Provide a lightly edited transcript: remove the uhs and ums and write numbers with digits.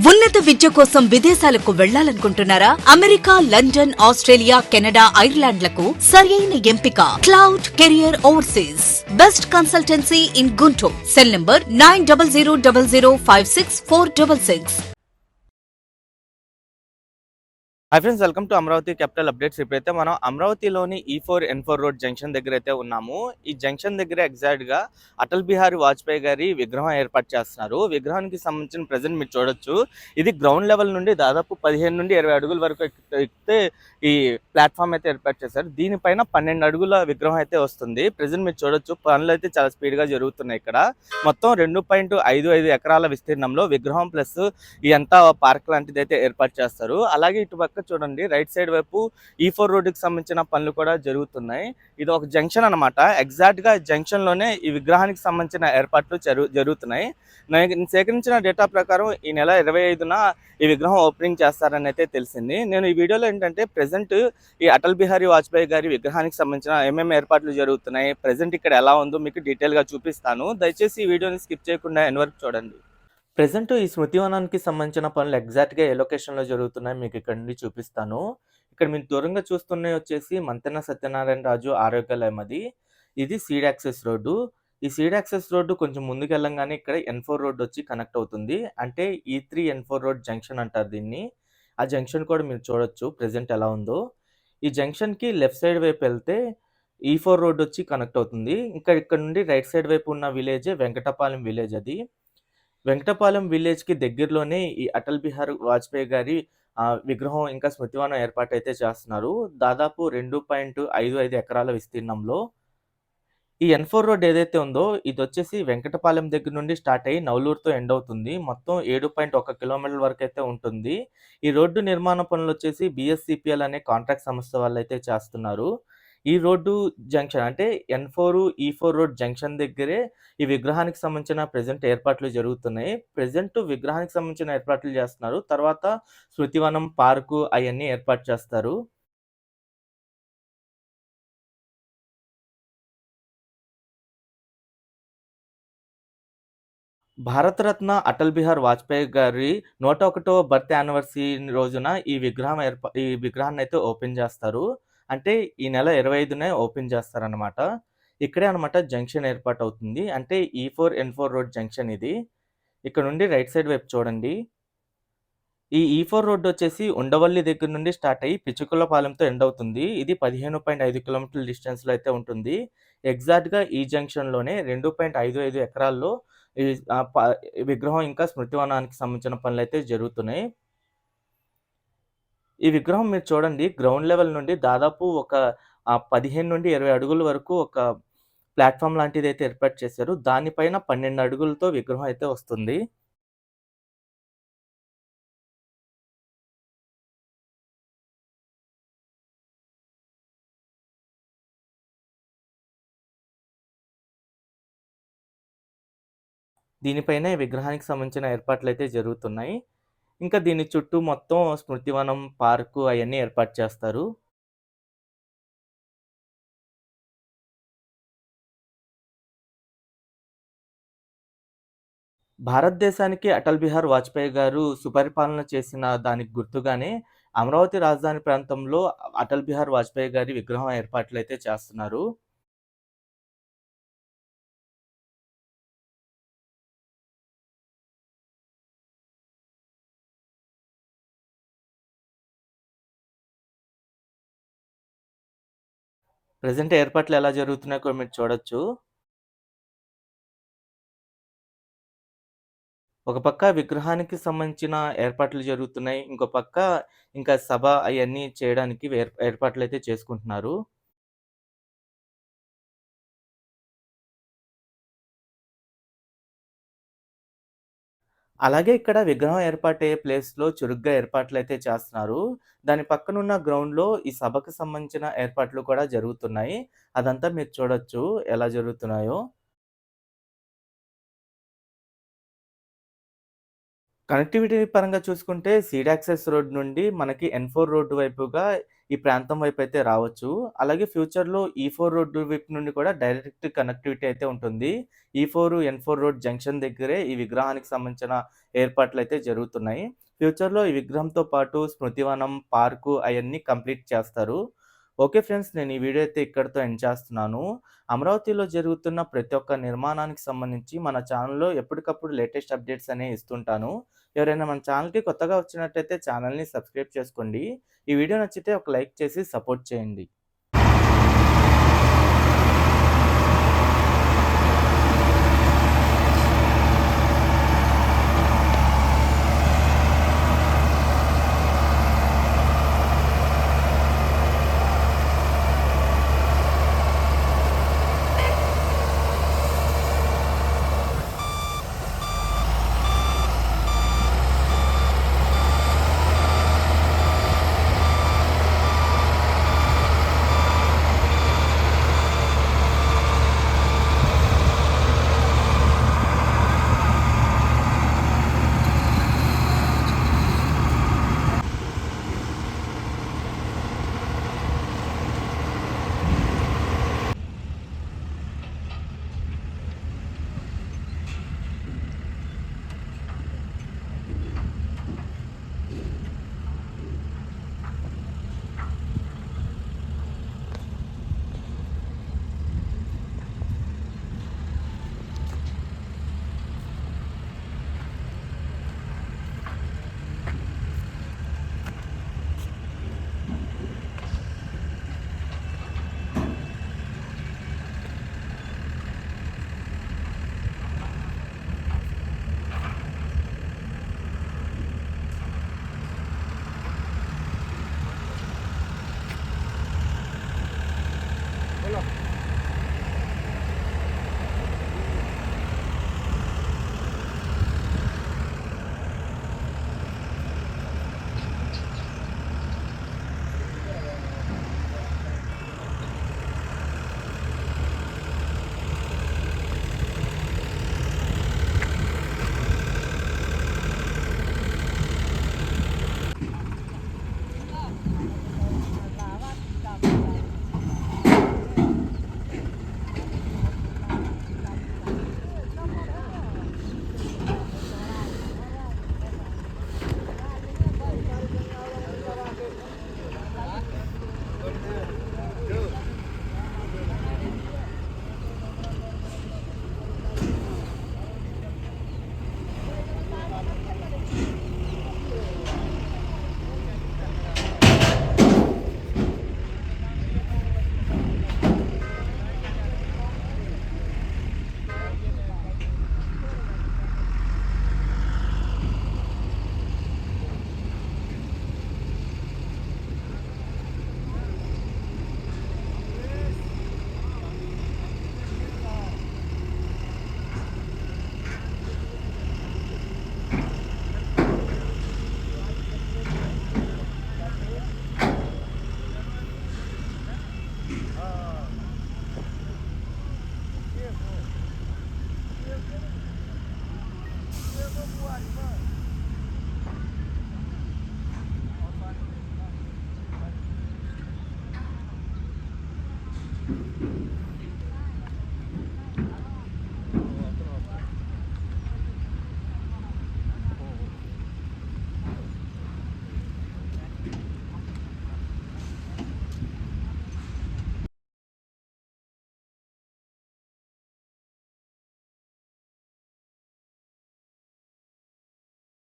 ఉన్నత విద్య కోసం విదేశాలకు వెళ్లాలనుకుంటున్నారా? అమెరికా, లండన్, ఆస్ట్రేలియా, కెనడా, ఐర్లాండ్లకు సరియైన ఎంపిక cloud career overseas. Best consultancy in Guntur. Cell number 9000056466. Hi friends, welcome to Amaravati capital updates. ఇప్పుడైతే మనం అమరావతిలోని E4 N4 రోడ్ జంక్షన్ దగ్గర అయితే ఉన్నాము. ఈ జంక్షన్ దగ్గర ఎగ్జాక్ట్గా అటల్ బిహారీ వాజ్పేయి గారి విగ్రహం ఏర్పాటు చేస్తున్నారు. విగ్రహానికి సంబంధించిన ప్రెజెంట్ మీరు చూడొచ్చు. ఇది గ్రౌండ్ లెవెల్ నుండి దాదాపు 15 నుండి 20 అడుగుల వరకు ఎక్కితే ఈ ప్లాట్ఫామ్ అయితే ఏర్పాటు చేశారు. దీనిపైన 12 అడుగుల విగ్రహం అయితే వస్తుంది. ప్రెజెంట్ మీరు చూడొచ్చు, పనులు అయితే చాలా స్పీడ్గా జరుగుతున్నాయి. ఇక్కడ మొత్తం 2.55 ఎకరాల విస్తీర్ణంలో విగ్రహం ప్లస్ ఈ అంతా పార్క్ లాంటిది అయితే ఏర్పాటు చేస్తారు. అలాగే ఇటు పక్క చూడండి, రైట్ సైడ్ వైపు E4 రోడ్డుకి సంబంధించిన పనులు కూడా జరుగుతున్నాయి. ఇది ఒక జంక్షన్ అనమాట. ఎగ్జాక్ట్ గా జంక్షన్ లోనే ఈ విగ్రహానికి సంబంధించిన ఏర్పాట్లు జరుగుతున్నాయి. నేను సేకరించిన డేటా ప్రకారం ఈ నెల 25న ఈ విగ్రహం ఓపెనింగ్ చేస్తారని అయితే తెలిసింది. నేను ఈ వీడియోలో ఏంటంటే ప్రెసెంట్ ఈ అటల్ బిహారీ వాజ్పేయి గారి విగ్రహానికి సంబంధించిన ఏమేమి ఏర్పాట్లు జరుగుతున్నాయి, ప్రెసెంట్ ఇక్కడ ఎలా ఉందో మీకు డీటెయిల్ గా చూపిస్తాను. దయచేసి ఈ వీడియోని స్కిప్ చేయకుండా ఎండ్ వరకు చూడండి. ప్రెజెంట్ ఈ స్మృతివనానికి సంబంధించిన పనులు ఎగ్జాక్ట్గా ఏ లొకేషన్లో జరుగుతున్నాయి మీకు ఇక్కడ నుండి చూపిస్తాను. ఇక్కడ మీరు దూరంగా చూస్తున్నాయి వచ్చేసి మంతెన సత్యనారాయణ రాజు ఆరోగ్యాలయం. ఇది సీడ్ యాక్సెస్ రోడ్డు. ఈ సీడ్ యాక్సెస్ రోడ్డు కొంచెం ముందుకు వెళ్ళంగానే ఇక్కడ N4 రోడ్డు వచ్చి కనెక్ట్ అవుతుంది. అంటే E3 N4 రోడ్ జంక్షన్ అంటారు దీన్ని. ఆ జంక్షన్ కూడా మీరు చూడొచ్చు ప్రెజెంట్ ఎలా ఉందో. ఈ జంక్షన్కి లెఫ్ట్ సైడ్ వైపు వెళ్తే E4 రోడ్డు వచ్చి కనెక్ట్ అవుతుంది. ఇంకా ఇక్కడ నుండి రైట్ సైడ్ వైపు ఉన్న విలేజే వెంకటపాలెం విలేజ్. అది వెంకటపాలెం విలేజ్‌కి దగ్గరలోనే ఈ అటల్ బిహారీ వాజ్పేయి గారి విగ్రహం ఇంకా స్మృతివనం ఏర్పాటైతే చేస్తున్నారు. దాదాపు 2.55 ఎకరాల విస్తీర్ణంలో. ఈ N4 రోడ్ ఏదైతే ఉందో ఇదొచ్చేసి వెంకటపాలెం దగ్గర నుండి స్టార్ట్ అయ్యి నవలూరుతో ఎండ్ అవుతుంది. మొత్తం 7.1 కిలోమీటర్ల వరకైతే ఉంటుంది. ఈ రోడ్డు నిర్మాణ పనులొచ్చేసి BSCPL అనే కాంట్రాక్ట్ సంస్థ వాళ్ళైతే చేస్తున్నారు. ఈ రోడ్డు జంక్షన్ అంటే N4, E4 రోడ్ జంక్షన్ దగ్గరే ఈ విగ్రహానికి సంబంధించిన ప్రెజెంట్ ఏర్పాట్లు జరుగుతున్నాయి. ప్రెజెంట్ విగ్రహానికి సంబంధించిన ఏర్పాట్లు చేస్తున్నారు. తర్వాత స్మృతివనం, పార్కు అయన్నీ ఏర్పాటు చేస్తారు. భారతరత్న అటల్ బిహారీ వాజ్పేయి గారి 101వ బర్త్ యానివర్సరీ రోజున ఈ విగ్రహాన్నైతే ఓపెన్ చేస్తారు. అంటే ఈ నెల 25నే ఓపెన్ చేస్తారనమాట. ఇక్కడే అనమాట జంక్షన్ ఏర్పాటవుతుంది. అంటే E4 N4 రోడ్ జంక్షన్ ఇది. ఇక్కడ నుండి రైట్ సైడ్ వైపు చూడండి. ఈ E4 రోడ్ వచ్చేసి ఉండవల్లి దగ్గర నుండి స్టార్ట్ అయ్యి పిచ్చుకులపాలెంతో ఎండ్ అవుతుంది. ఇది 15.5 కిలోమీటర్ల డిస్టెన్స్‌లో అయితే ఉంటుంది. ఎగ్జాక్ట్‌గా ఈ జంక్షన్‌లోనే 2.55 ఎకరాల్లో ఈ విగ్రహం ఇంకా స్మృతివనానికి సంబంధించిన పనులైతే జరుగుతున్నాయి. ఈ విగ్రహం మీరు చూడండి, గ్రౌండ్ లెవెల్ నుండి దాదాపు ఒక 15 నుండి 20 అడుగుల వరకు ఒక ప్లాట్‌ఫార్మ్ లాంటిదైతే ఏర్పాటు చేశారు. దానిపైన 12 అడుగులతో విగ్రహం అయితే వస్తుంది. దీనిపైనే విగ్రహానికి సంబంధించిన ఏర్పాట్లయితే జరుగుతున్నాయి. ఇంకా దీని చుట్టూ మొత్తం స్మృతివనం, పార్కు అయన్నీ ఏర్పాటు చేస్తారు. భారతదేశానికి అటల్ బిహారీ వాజ్పేయి గారు సుపరిపాలన చేసిన దానికి గుర్తుగానే అమరావతి రాజధాని ప్రాంతంలో అటల్ బిహారీ వాజ్పేయి గారి విగ్రహం ఏర్పాట్లయితే చేస్తున్నారు. ప్రెజెంట్ ఏర్పాట్లు ఎలా జరుగుతున్నాయో కూడా మీరు చూడొచ్చు. ఒక పక్క విగ్రహానికి సంబంధించిన ఏర్పాట్లు జరుగుతున్నాయి. ఇంకో పక్క ఇంకా సభ అయన్నీ చేయడానికి ఏర్పాట్లయితే చేసుకుంటున్నారు. అలాగే ఇక్కడ విగ్రహం ఏర్పాటయ్యే ప్లేస్‌లో చురుగ్గా ఏర్పాట్లయితే చేస్తున్నారు. దాని పక్కనున్న గ్రౌండ్‌లో ఈ సభకు సంబంధించిన ఏర్పాట్లు కూడా జరుగుతున్నాయి. అదంతా మీరు చూడొచ్చు ఎలా జరుగుతున్నాయో. కనెక్టివిటీ పరంగా చూసుకుంటే సీడ్ యాక్సెస్ రోడ్ నుండి మనకి N4 రోడ్డు వైపుగా ఈ ప్రాంతం వైపు అయితే రావచ్చు. అలాగే ఫ్యూచర్‌లో E4 రోడ్డు వైపు నుండి కూడా డైరెక్ట్ కనెక్టివిటీ అయితే ఉంటుంది. E4, N4 రోడ్ జంక్షన్ దగ్గరే ఈ విగ్రహానికి సంబంధించిన ఏర్పాట్లయితే జరుగుతున్నాయి. ఫ్యూచర్‌లో ఈ విగ్రహంతో పాటు స్మృతివనం, పార్కు అయన్నీ కంప్లీట్ చేస్తారు. ఓకే ఫ్రెండ్స్, నేను ఈ వీడియో అయితే ఇక్కడితో ఎండ్ చేస్తున్నాను. అమరావతిలో జరుగుతున్న ప్రతి ఒక్క నిర్మాణానికి సంబంధించి మన ఛానల్‌లో ఎప్పటికప్పుడు లేటెస్ట్ అప్డేట్స్ అనేవి ఇస్తుంటాను. ఎవరైనా మన ఛానల్‌కి కొత్తగా వచ్చినట్టయితే ఛానల్‌ని సబ్స్క్రైబ్ చేసుకోండి. ఈ వీడియో నచ్చితే ఒక లైక్ చేసి సపోర్ట్ చేయండి.